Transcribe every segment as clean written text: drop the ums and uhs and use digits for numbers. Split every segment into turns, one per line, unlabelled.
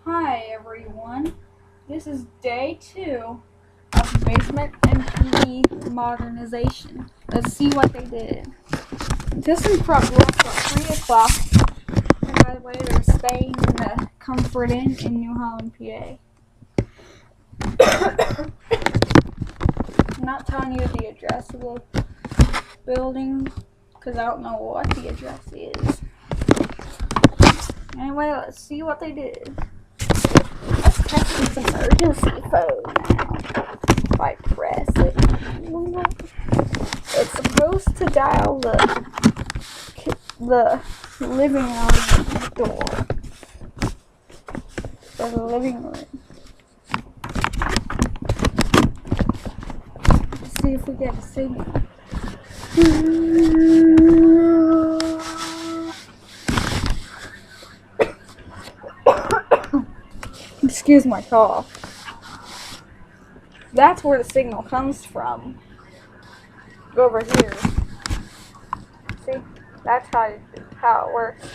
Hi everyone, this is day 2 of Basement MPE modernization. Let's see what they did. ThyssenKrupp left at 3 o'clock, and by the way, they're staying in the Comfort Inn in New Holland, PA. I'm not telling you the address of the building, because I don't know what the address is. Anyway, let's see what they did. Let's test this emergency phone now. If I press it, it's supposed to dial the living room door. For the living room. Let's see if we get a signal. Excuse my cough. That's where the signal comes from. Go over here. See? That's how it works.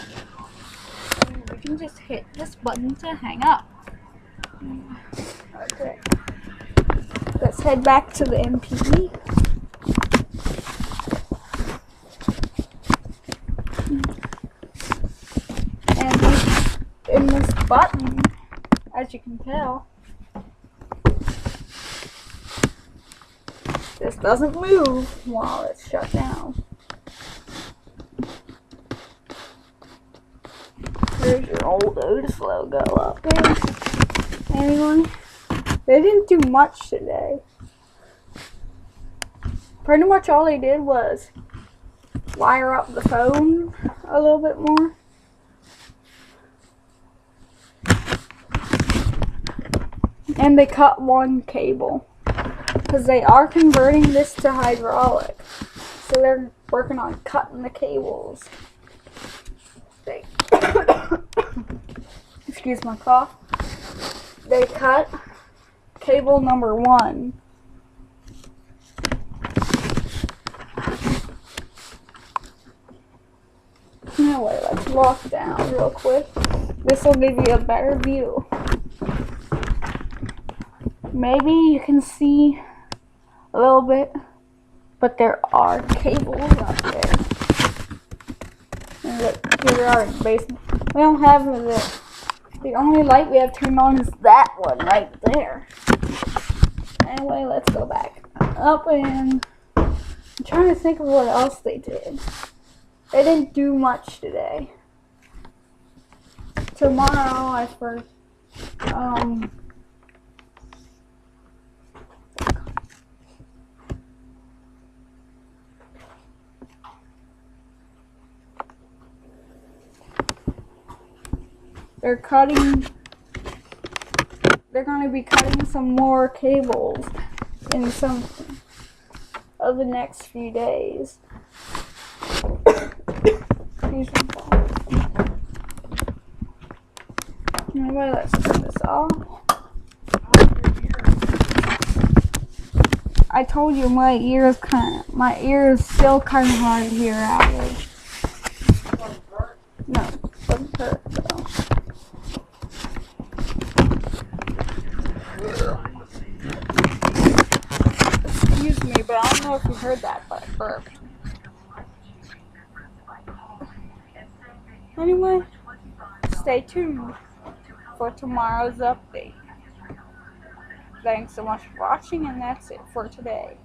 And we can just hit this button to hang up. Okay. Let's head back to the MPE. And in this button, as you can tell, this doesn't move while it's shut down. There's your old Otis logo up there. Anyway, they didn't do much today. Pretty much all they did was wire up the phone a little bit more. And they cut one cable. Because they are converting this to hydraulic. So they're working on cutting the cables. Excuse my cough. They cut cable number 1. Anyway, let's walk down real quick. This will give you a better view. Maybe you can see a little bit, but there are cables up there. And look, here we are in the basement. We don't have the only light we have turned on is that one right there. Anyway, let's go back up, and I'm trying to think of what else they did. They didn't do much today. Tomorrow, they're going to be cutting some more cables in some of the next few days. Anyway, let's turn this off. I told you my ear is still kind of hard to hear out of. No, it doesn't hurt though. Excuse me, but I don't know if you heard that, but I burped. Anyway, stay tuned for tomorrow's update. Thanks so much for watching, and that's it for today.